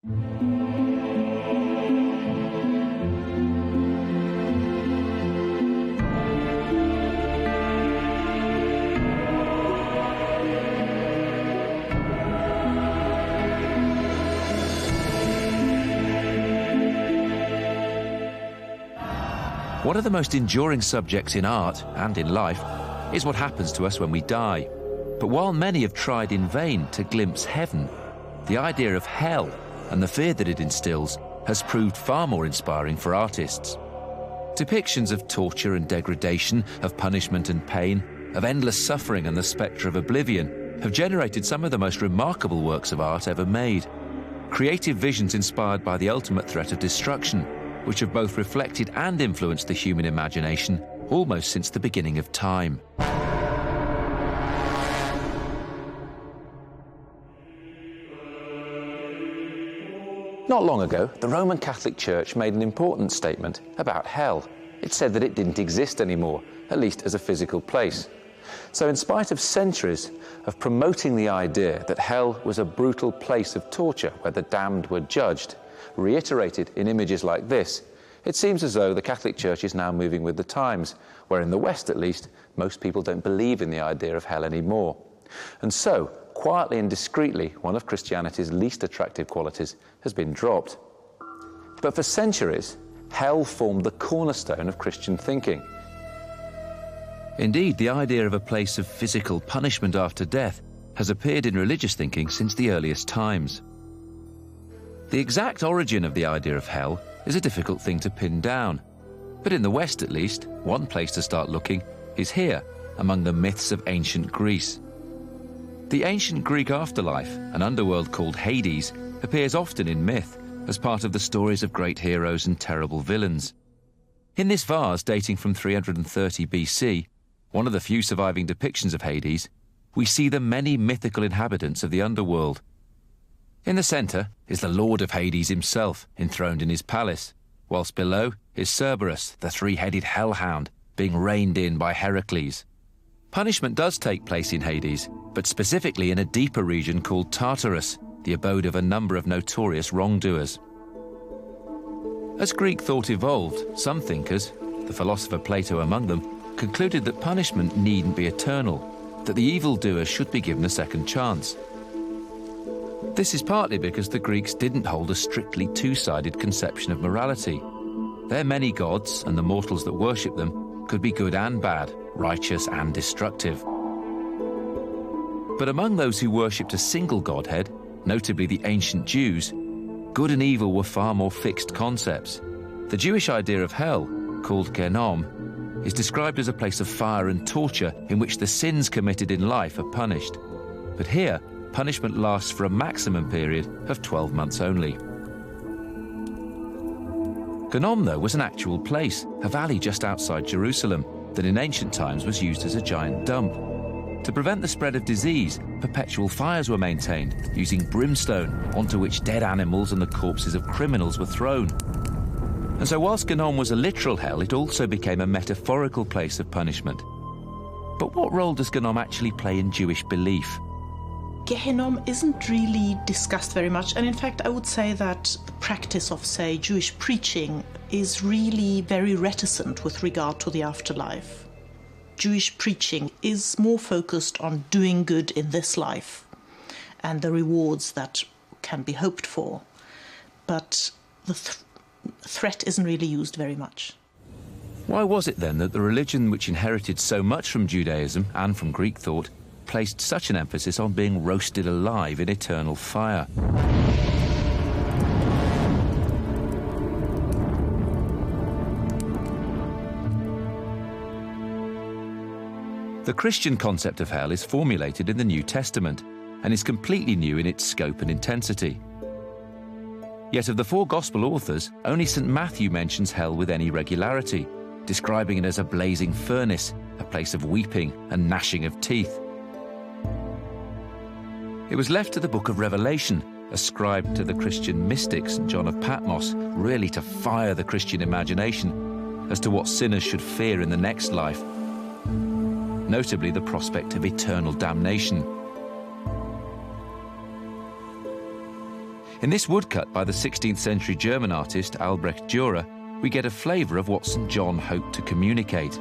One of the most enduring subjects in art and in life is what happens to us when we die. But while many have tried in vain to glimpse heaven, the idea of hell and the fear that it instills has proved far more inspiring for artists. Depictions of torture and degradation, of punishment and pain, of endless suffering and the spectre of oblivion have generated some of the most remarkable works of art ever made. Creative visions inspired by the ultimate threat of destruction, which have both reflected and influenced the human imagination almost since the beginning of time. Not long ago, the Roman Catholic Church made an important statement about hell. It said that it didn't exist anymore, at least as a physical place. So in spite of centuries of promoting the idea that hell was a brutal place of torture where the damned were judged, reiterated in images like this, it seems as though the Catholic Church is now moving with the times, where in the West at least, most people don't believe in the idea of hell anymore. And so, quietly and discreetly, one of Christianity's least attractive qualities has been dropped. But for centuries, hell formed the cornerstone of Christian thinking. Indeed, the idea of a place of physical punishment after death has appeared in religious thinking since the earliest times. The exact origin of the idea of hell is a difficult thing to pin down. But in the West, at least, one place to start looking is here, among the myths of ancient Greece. The ancient Greek afterlife, an underworld called Hades, appears often in myth as part of the stories of great heroes and terrible villains. In this vase dating from 330 BC, one of the few surviving depictions of Hades, we see the many mythical inhabitants of the underworld. In the centre is the Lord of Hades himself, enthroned in his palace, whilst below is Cerberus, the three-headed hellhound, being reined in by Heracles. Punishment does take place in Hades, but specifically in a deeper region called Tartarus, the abode of a number of notorious wrongdoers. As Greek thought evolved, some thinkers, the philosopher Plato among them, concluded that punishment needn't be eternal, that the evildoers should be given a second chance. This is partly because the Greeks didn't hold a strictly two-sided conception of morality. Their many gods and the mortals that worship them could be good and bad, righteous and destructive. But among those who worshipped a single godhead, notably the ancient Jews, good and evil were far more fixed concepts. The Jewish idea of hell, called Gehenna, is described as a place of fire and torture in which the sins committed in life are punished. But here, punishment lasts for a maximum period of 12 months only. Gehenna, though, was an actual place, a valley just outside Jerusalem, that in ancient times was used as a giant dump. To prevent the spread of disease, perpetual fires were maintained, using brimstone, onto which dead animals and the corpses of criminals were thrown. And so whilst Gehenna was a literal hell, it also became a metaphorical place of punishment. But what role does Gehenna actually play in Jewish belief? Gehenna isn't really discussed very much, and in fact I would say that the practice of, say, Jewish preaching is really very reticent with regard to the afterlife. Jewish preaching is more focused on doing good in this life and the rewards that can be hoped for, but the threat isn't really used very much. Why was it then that the religion which inherited so much from Judaism and from Greek thought placed such an emphasis on being roasted alive in eternal fire? The Christian concept of hell is formulated in the New Testament and is completely new in its scope and intensity. Yet of the four Gospel authors, only St. Matthew mentions hell with any regularity, describing it as a blazing furnace, a place of weeping and gnashing of teeth. It was left to the book of Revelation, ascribed to the Christian mystic St. John of Patmos, really to fire the Christian imagination as to what sinners should fear in the next life, notably the prospect of eternal damnation. In this woodcut by the 16th century German artist Albrecht Dürer, we get a flavour of what St. John hoped to communicate.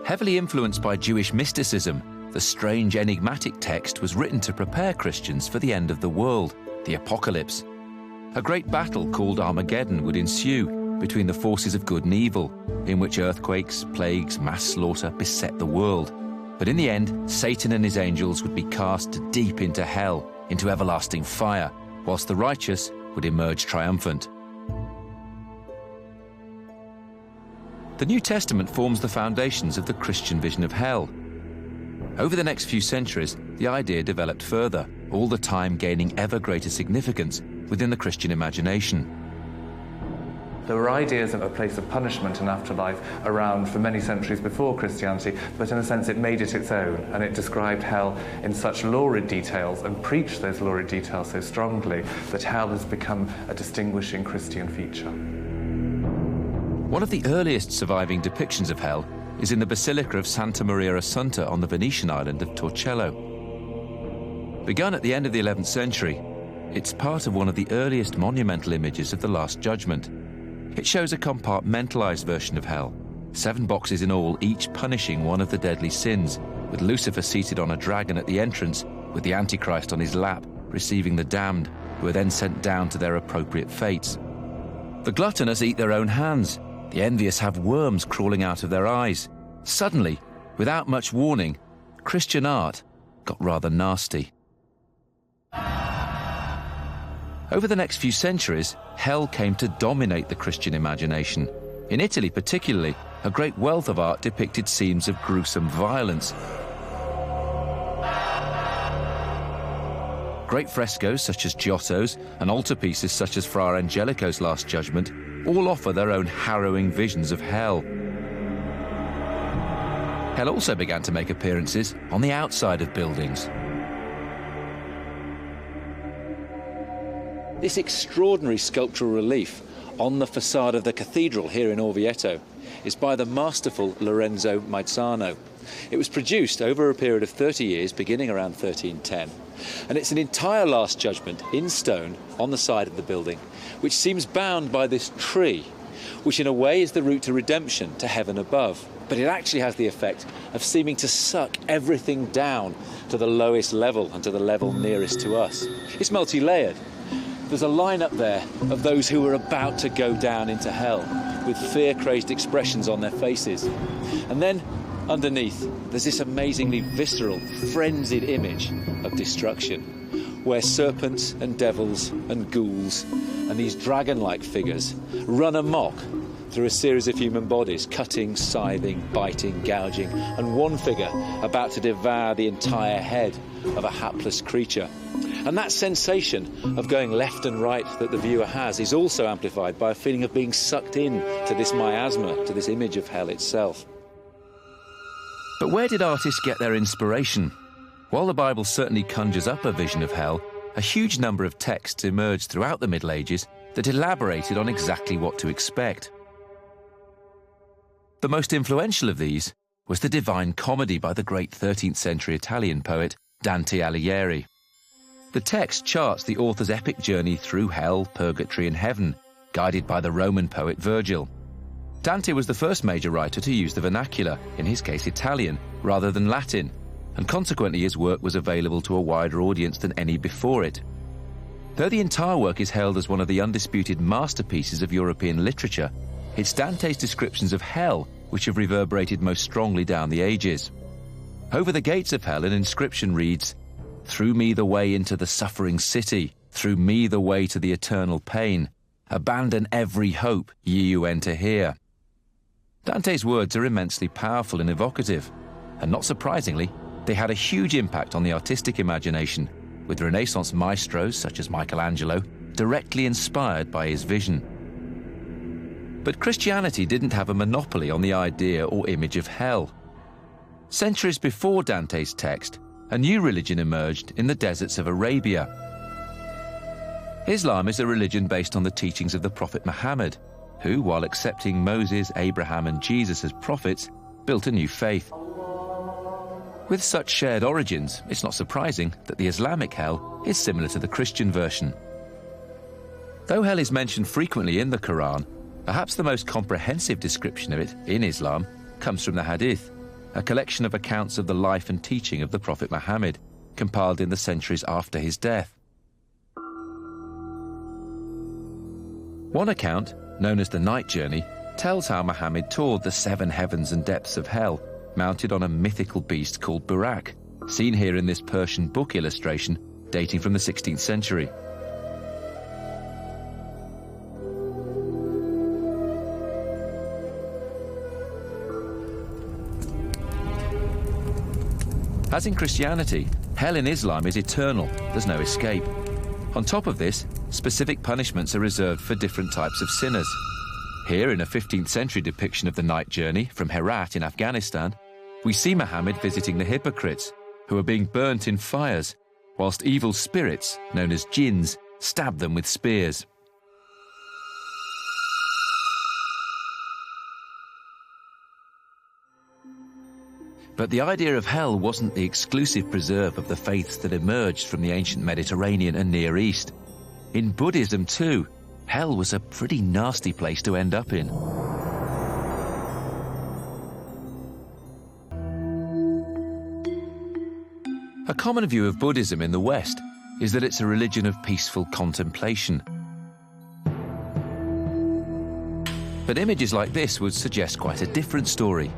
Heavily influenced by Jewish mysticism, the strange enigmatic text was written to prepare Christians for the end of the world, the apocalypse. A great battle called Armageddon would ensue between the forces of good and evil, in which earthquakes, plagues, mass slaughter beset the world. But in the end, Satan and his angels would be cast deep into hell, into everlasting fire, whilst the righteous would emerge triumphant. The New Testament forms the foundations of the Christian vision of hell. Over the next few centuries, the idea developed further, all the time gaining ever greater significance within the Christian imagination. There were ideas of a place of punishment and afterlife around for many centuries before Christianity, but in a sense it made it its own, and it described hell in such lurid details and preached those lurid details so strongly that hell has become a distinguishing Christian feature. One of the earliest surviving depictions of hell is in the Basilica of Santa Maria Assunta on the Venetian island of Torcello. Begun at the end of the 11th century, it's part of one of the earliest monumental images of the Last Judgment. It shows a compartmentalized version of hell, 7 boxes in all, each punishing one of the deadly sins, with Lucifer seated on a dragon at the entrance, with the Antichrist on his lap, receiving the damned, who are then sent down to their appropriate fates. The gluttonous eat their own hands. The envious have worms crawling out of their eyes. Suddenly, without much warning, Christian art got rather nasty. Over the next few centuries, hell came to dominate the Christian imagination. In Italy particularly, a great wealth of art depicted scenes of gruesome violence. Great frescoes such as Giotto's and altarpieces such as Fra Angelico's Last Judgment all offer their own harrowing visions of hell. Hell also began to make appearances on the outside of buildings. This extraordinary sculptural relief on the facade of the Cathedral here in Orvieto is by the masterful Lorenzo Maizano. It was produced over a period of 30 years, beginning around 1310, and it's an entire Last Judgment in stone on the side of the building, which seems bound by this tree, which in a way is the route to redemption, to heaven above. But it actually has the effect of seeming to suck everything down to the lowest level and to the level nearest to us. It's multi-layered. There's a line up there of those who are about to go down into hell, with fear-crazed expressions on their faces. And then, underneath, there's this amazingly visceral, frenzied image of destruction, where serpents and devils and ghouls and these dragon-like figures run amok through a series of human bodies, cutting, scything, biting, gouging, and one figure about to devour the entire head of a hapless creature. And that sensation of going left and right that the viewer has is also amplified by a feeling of being sucked in to this miasma, to this image of hell itself. But where did artists get their inspiration? While the Bible certainly conjures up a vision of hell, a huge number of texts emerged throughout the Middle Ages that elaborated on exactly what to expect. The most influential of these was the Divine Comedy by the great 13th century Italian poet Dante Alighieri. The text charts the author's epic journey through hell, purgatory and heaven, guided by the Roman poet Virgil. Dante was the first major writer to use the vernacular, in his case Italian, rather than Latin, and consequently his work was available to a wider audience than any before it. Though the entire work is held as one of the undisputed masterpieces of European literature, it's Dante's descriptions of hell which have reverberated most strongly down the ages. Over the gates of hell, an inscription reads, "Through me the way into the suffering city, through me the way to the eternal pain. Abandon every hope, ye who enter here." Dante's words are immensely powerful and evocative, and not surprisingly, they had a huge impact on the artistic imagination, with Renaissance maestros such as Michelangelo directly inspired by his vision. But Christianity didn't have a monopoly on the idea or image of hell. Centuries before Dante's text, a new religion emerged in the deserts of Arabia. Islam is a religion based on the teachings of the Prophet Muhammad, who, while accepting Moses, Abraham and Jesus as prophets, built a new faith. With such shared origins, it's not surprising that the Islamic hell is similar to the Christian version. Though hell is mentioned frequently in the Quran, perhaps the most comprehensive description of it in Islam comes from the Hadith, a collection of accounts of the life and teaching of the Prophet Muhammad, compiled in the centuries after his death. One account, known as the Night Journey, tells how Muhammad toured the 7 heavens and depths of hell, mounted on a mythical beast called Burak, seen here in this Persian book illustration dating from the 16th century. As in Christianity, hell in Islam is eternal, there's no escape. On top of this, specific punishments are reserved for different types of sinners. Here, in a 15th century depiction of the Night Journey from Herat in Afghanistan, we see Muhammad visiting the hypocrites, who are being burnt in fires, whilst evil spirits, known as jinns, stab them with spears. But the idea of hell wasn't the exclusive preserve of the faiths that emerged from the ancient Mediterranean and Near East. In Buddhism too, hell was a pretty nasty place to end up in. A common view of Buddhism in the West is that it's a religion of peaceful contemplation. But images like this would suggest quite a different story.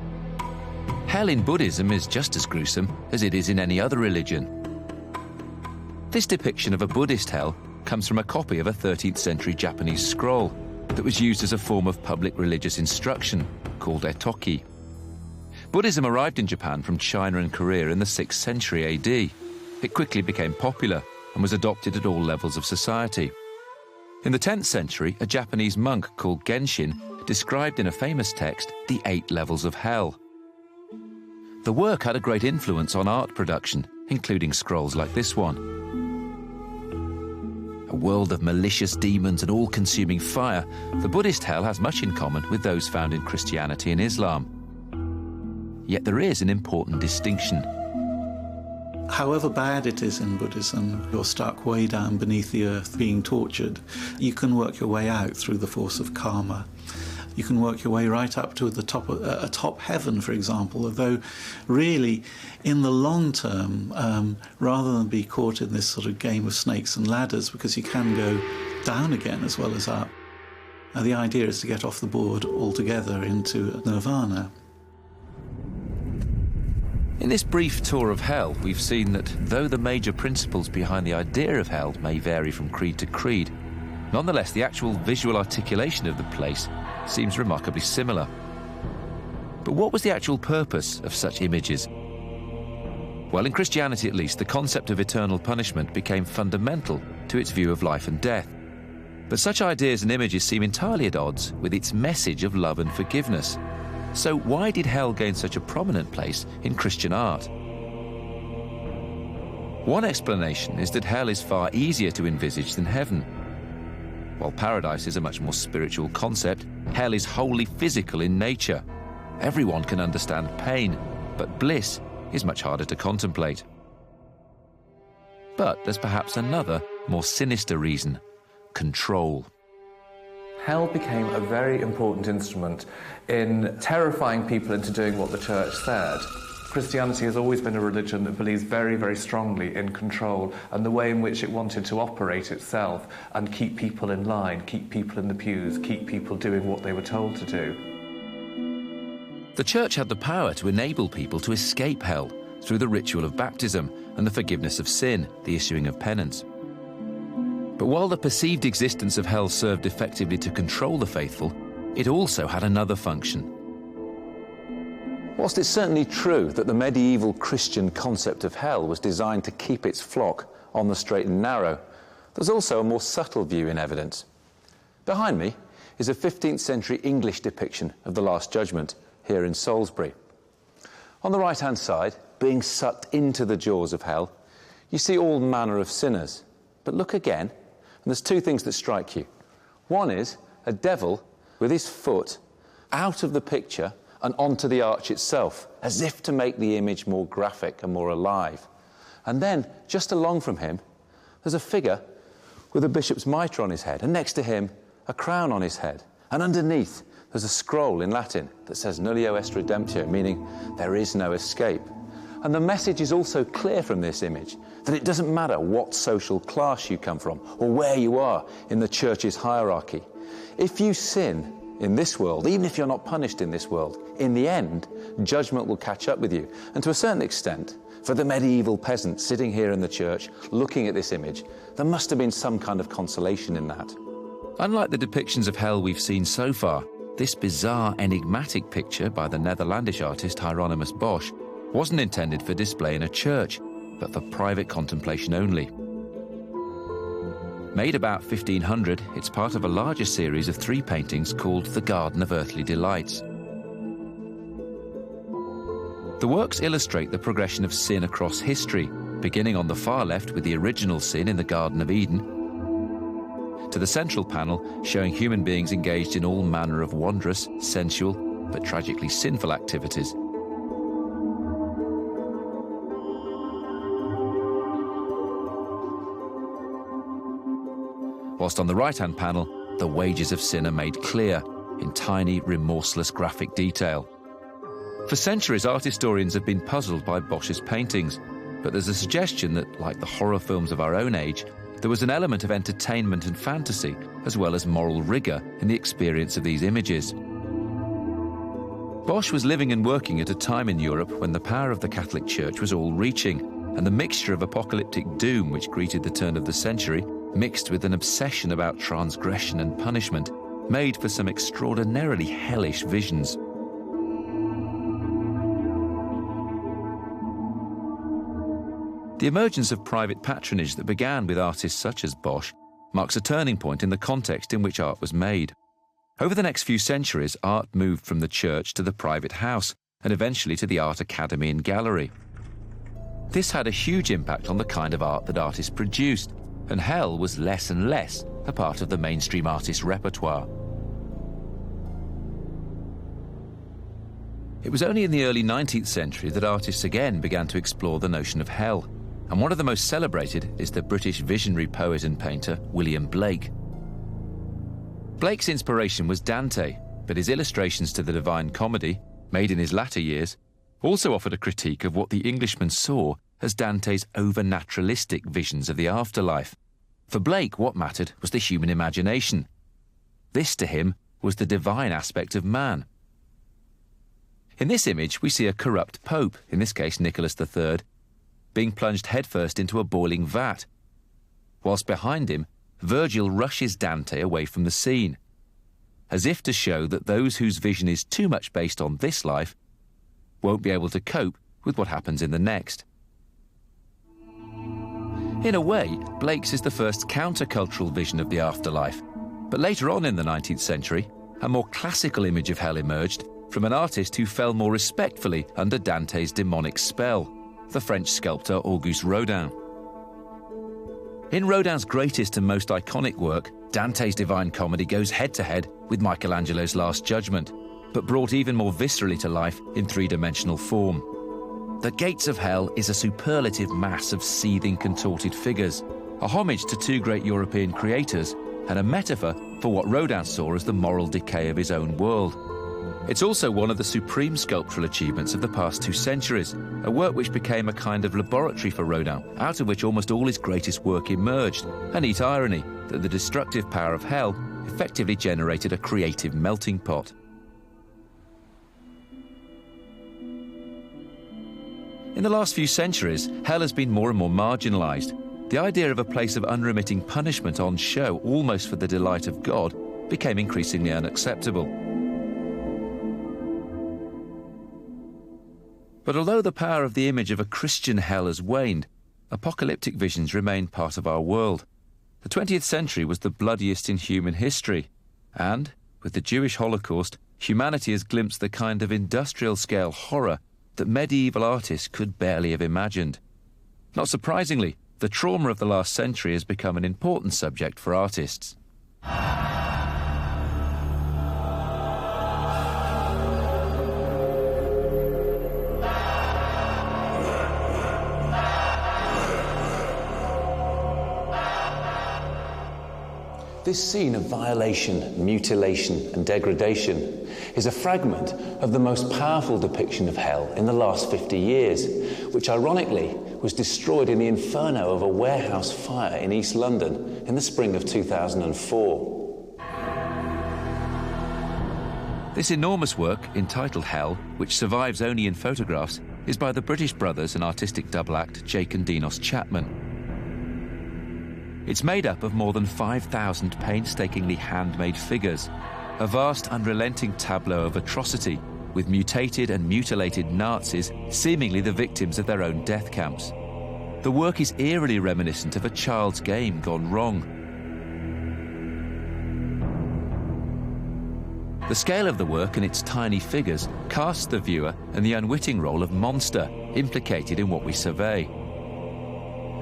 Hell in Buddhism is just as gruesome as it is in any other religion. This depiction of a Buddhist hell comes from a copy of a 13th century Japanese scroll that was used as a form of public religious instruction called etoki. Buddhism arrived in Japan from China and Korea in the 6th century AD. It quickly became popular and was adopted at all levels of society. In the 10th century, a Japanese monk called Genshin described in a famous text the 8 levels of hell. The work had a great influence on art production, including scrolls like this one. A world of malicious demons and all-consuming fire, the Buddhist hell has much in common with those found in Christianity and Islam. Yet there is an important distinction. However bad it is in Buddhism, you're stuck way down beneath the earth being tortured. You can work your way out through the force of karma. You can work your way right up to the top of a top heaven, for example, although really, in the long term, rather than be caught in this sort of game of snakes and ladders, because you can go down again as well as up, the idea is to get off the board altogether into nirvana. In this brief tour of hell, we've seen that though the major principles behind the idea of hell may vary from creed to creed, nonetheless the actual visual articulation of the place seems remarkably similar. But what was the actual purpose of such images? Well, in Christianity at least, the concept of eternal punishment became fundamental to its view of life and death. But such ideas and images seem entirely at odds with its message of love and forgiveness. So why did hell gain such a prominent place in Christian art? One explanation is that hell is far easier to envisage than heaven. While paradise is a much more spiritual concept, hell is wholly physical in nature. Everyone can understand pain, but bliss is much harder to contemplate. But there's perhaps another, more sinister reason: control. Hell became a very important instrument in terrifying people into doing what the church said. Christianity has always been a religion that believes very, very strongly in control and the way in which it wanted to operate itself and keep people in line, keep people in the pews, keep people doing what they were told to do. The church had the power to enable people to escape hell through the ritual of baptism and the forgiveness of sin, the issuing of penance. But while the perceived existence of hell served effectively to control the faithful, it also had another function. Whilst it's certainly true that the medieval Christian concept of hell was designed to keep its flock on the straight and narrow, there's also a more subtle view in evidence. Behind me is a 15th century English depiction of the Last Judgement here in Salisbury. On the right-hand side, being sucked into the jaws of hell, you see all manner of sinners. But look again, and there's 2 things that strike you. One is a devil with his foot out of the picture and onto the arch itself, as if to make the image more graphic and more alive. And then, just along from him, there's a figure with a bishop's mitre on his head, and next to him, a crown on his head. And underneath, there's a scroll in Latin that says nullio est redemptio, meaning there is no escape. And the message is also clear from this image, that it doesn't matter what social class you come from or where you are in the church's hierarchy. If you sin in this world, even if you're not punished in this world, in the end, judgment will catch up with you. And to a certain extent, for the medieval peasant sitting here in the church, looking at this image, there must have been some kind of consolation in that. Unlike the depictions of hell we've seen so far, this bizarre, enigmatic picture by the Netherlandish artist Hieronymus Bosch wasn't intended for display in a church, but for private contemplation only. Made about 1500, it's part of a larger series of 3 paintings called The Garden of Earthly Delights. The works illustrate the progression of sin across history, beginning on the far left with the original sin in the Garden of Eden, to the central panel showing human beings engaged in all manner of wondrous, sensual, but tragically sinful activities. Whilst on the right-hand panel, the wages of sin are made clear in tiny, remorseless graphic detail. For centuries, art historians have been puzzled by Bosch's paintings, but there's a suggestion that, like the horror films of our own age, there was an element of entertainment and fantasy, as well as moral rigour in the experience of these images. Bosch was living and working at a time in Europe when the power of the Catholic Church was all-reaching, and the mixture of apocalyptic doom which greeted the turn of the century, mixed with an obsession about transgression and punishment, made for some extraordinarily hellish visions. The emergence of private patronage that began with artists such as Bosch marks a turning point in the context in which art was made. Over the next few centuries, art moved from the church to the private house, and eventually to the art academy and gallery. This had a huge impact on the kind of art that artists produced, and hell was less and less a part of the mainstream artist's repertoire. It was only in the early 19th century that artists again began to explore the notion of hell, and one of the most celebrated is the British visionary poet and painter William Blake. Blake's inspiration was Dante, but his illustrations to the Divine Comedy, made in his latter years, also offered a critique of what the Englishman saw as Dante's over-naturalistic visions of the afterlife. For Blake, what mattered was the human imagination. This, to him, was the divine aspect of man. In this image, we see a corrupt pope, in this case Nicholas III, being plunged headfirst into a boiling vat, whilst behind him, Virgil rushes Dante away from the scene, as if to show that those whose vision is too much based on this life won't be able to cope with what happens in the next. In a way, Blake's is the first countercultural vision of the afterlife, but later on in the 19th century, a more classical image of hell emerged from an artist who fell more respectfully under Dante's demonic spell, the French sculptor Auguste Rodin. In Rodin's greatest and most iconic work, Dante's Divine Comedy goes head-to-head with Michelangelo's Last Judgement, but brought even more viscerally to life in three-dimensional form. The Gates of Hell is a superlative mass of seething, contorted figures, a homage to 2 great European creators, and a metaphor for what Rodin saw as the moral decay of his own world. It's also one of the supreme sculptural achievements of the past 2 centuries, a work which became a kind of laboratory for Rodin, out of which almost all his greatest work emerged, a neat irony that the destructive power of hell effectively generated a creative melting pot. In the last few centuries, hell has been more and more marginalised. The idea of a place of unremitting punishment on show, almost for the delight of God, became increasingly unacceptable. But although the power of the image of a Christian hell has waned, apocalyptic visions remain part of our world. The 20th century was the bloodiest in human history, and, with the Jewish Holocaust, humanity has glimpsed the kind of industrial-scale horror that medieval artists could barely have imagined. Not surprisingly, the trauma of the last century has become an important subject for artists. This scene of violation, mutilation and degradation is a fragment of the most powerful depiction of hell in the last 50 years, which ironically was destroyed in the inferno of a warehouse fire in East London in the spring of 2004. This enormous work, entitled Hell, which survives only in photographs, is by the British brothers and artistic double act Jake and Dinos Chapman. It's made up of more than 5,000 painstakingly handmade figures, a vast unrelenting tableau of atrocity, with mutated and mutilated Nazis seemingly the victims of their own death camps. The work is eerily reminiscent of a child's game gone wrong. The scale of the work and its tiny figures casts the viewer in the unwitting role of monster implicated in what we survey.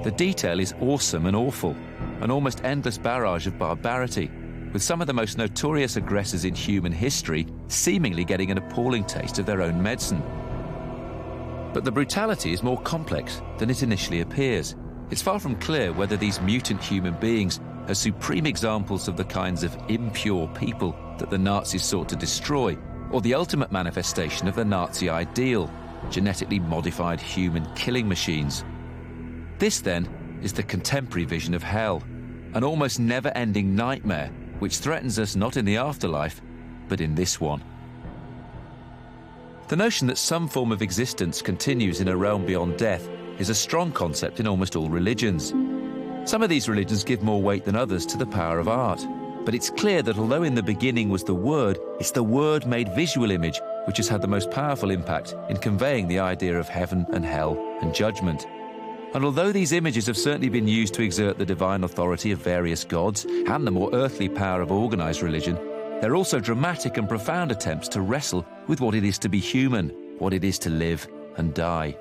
The detail is awesome and awful, an almost endless barrage of barbarity, with some of the most notorious aggressors in human history seemingly getting an appalling taste of their own medicine. But the brutality is more complex than it initially appears. It's far from clear whether these mutant human beings are supreme examples of the kinds of impure people that the Nazis sought to destroy, or the ultimate manifestation of the Nazi ideal, genetically modified human killing machines. This, then, is the contemporary vision of hell, an almost never-ending nightmare which threatens us not in the afterlife, but in this one. The notion that some form of existence continues in a realm beyond death is a strong concept in almost all religions. Some of these religions give more weight than others to the power of art, but it's clear that although in the beginning was the Word, it's the Word-made visual image which has had the most powerful impact in conveying the idea of heaven and hell and judgment. And although these images have certainly been used to exert the divine authority of various gods and the more earthly power of organised religion, they're also dramatic and profound attempts to wrestle with what it is to be human, what it is to live and die.